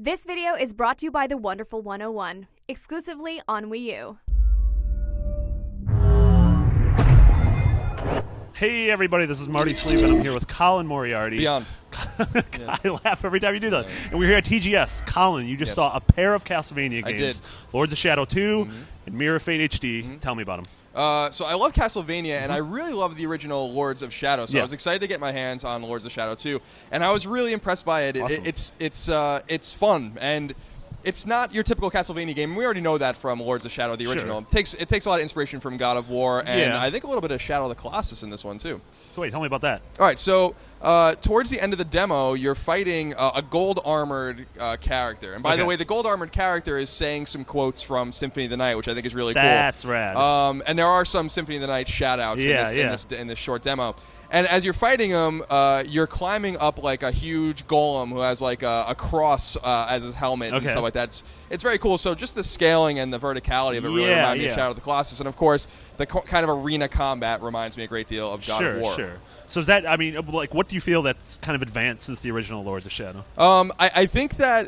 This video is brought to you by the Wonderful 101, exclusively on Wii U. Hey everybody, this is Marty Sleep, and I'm here with Colin Moriarty. Beyond. I laugh every time you do that. And we're here at TGS. Colin, you just Yes. saw a pair of Castlevania games. I did. Lords of Shadow 2 and Mirror of Fate HD. Tell me about them. So I love Castlevania, and I really love the original Lords of Shadow. So Yeah. I was excited to get my hands on Lords of Shadow 2, and I was really impressed by it. Awesome. It's fun, and it's not your typical Castlevania game. We already know that from Lords of Shadow, the original. Sure. It takes a lot of inspiration from God of War, and Yeah. I think a little bit of Shadow of the Colossus in this one too. So wait, tell me about that. All right, so towards the end of the demo, you're fighting a gold-armored character. And by the Okay. way, the gold-armored character is saying some quotes from Symphony of the Night, which I think is really cool. That's rad. And there are some Symphony of the Night shout-outs in this short demo. And as you're fighting him, you're climbing up like a huge golem who has like a cross as his helmet and stuff like that. It's very cool. So just the scaling and the verticality of it really remind me of Shadow of the Colossus. And of course, the kind of arena combat reminds me a great deal of God of War. Sure. So is that, I mean, like, what do you feel that's kind of advanced since the original Lords of Shadow? I think that,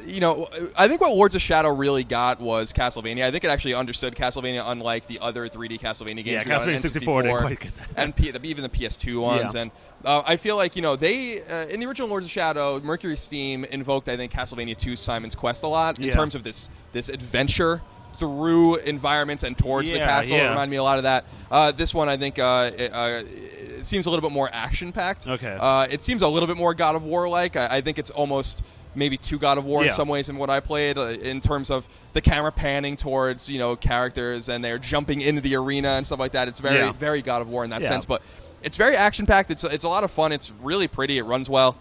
I think what Lords of Shadow really got was Castlevania. I think it actually understood Castlevania, unlike the other 3D Castlevania games. Yeah, Castlevania 64 didn't quite get that. And even the PS2 ones. Yeah. And I feel like, they, in the original Lords of Shadow, Mercury Steam invoked, I think, Castlevania 2 Simon's Quest a lot in terms of this adventure through environments and towards the castle. It reminded me a lot of that. This one, I think, it seems a little bit more action-packed. Okay. It seems a little bit more God of War-like. I think it's almost maybe too God of War in some ways in what I played, in terms of the camera panning towards, characters and they're jumping into the arena and stuff like that. It's very, very God of War in that sense. But it's very action-packed. It's a lot of fun. It's really pretty. It runs well.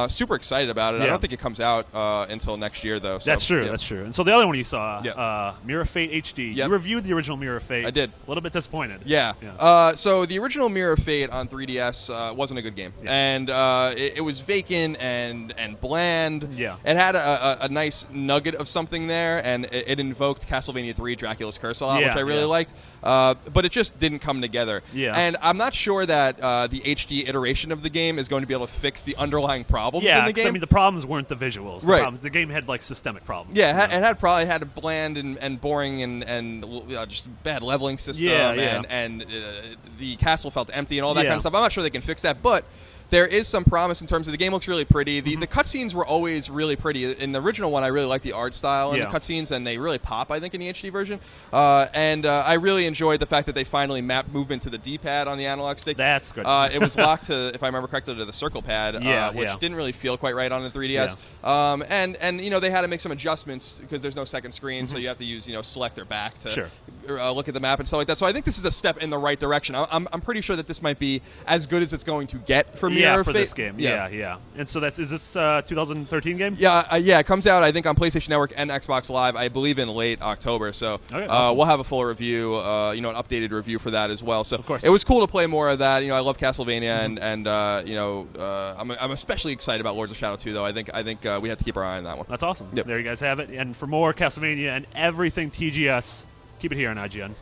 Super excited about it. Yeah. I don't think it comes out until next year, though. So, That's true. yeah. That's true. And so the other one you saw, Mirror of Fate HD. Yep. You reviewed the original Mirror of Fate. I did. A little bit disappointed. Yeah. So the original Mirror of Fate on 3DS wasn't a good game, and it was vacant and bland. Yeah. It had a nice nugget of something there, and it invoked Castlevania 3: Dracula's Curse a lot, which I really liked. But it just didn't come together. Yeah. And I'm not sure that the HD iteration of the game is going to be able to fix the underlying problems in the game. I mean, the problems weren't the visuals. The game had like systemic problems. Yeah, it had probably had a bland and boring and just bad leveling system. And the castle felt empty and all that kind of stuff. I'm not sure they can fix that, but there is some promise in terms of the game looks really pretty. The cutscenes were always really pretty. In the original one, I really liked the art style in the cutscenes, and they really pop, I think, in the HD version. And I really enjoyed the fact that they finally mapped movement to the D-pad on the analog stick. That's good. It was locked to, if I remember correctly, to the circle pad, which didn't really feel quite right on the 3DS. And they had to make some adjustments because there's no second screen, so you have to use select or back to look at the map and stuff like that. So I think this is a step in the right direction. I'm pretty sure that this might be as good as it's going to get for me. For this game. Yeah. And so is this 2013 game? Yeah, it comes out, I think, on PlayStation Network and Xbox Live, I believe, in late October. So awesome. We'll have a full review, an updated review for that as well. So of course. It was cool to play more of that. I love Castlevania, and I'm especially excited about Lords of Shadow 2, though. I think we have to keep our eye on that one. That's awesome. Yep. There you guys have it. And for more Castlevania and everything TGS, keep it here on IGN.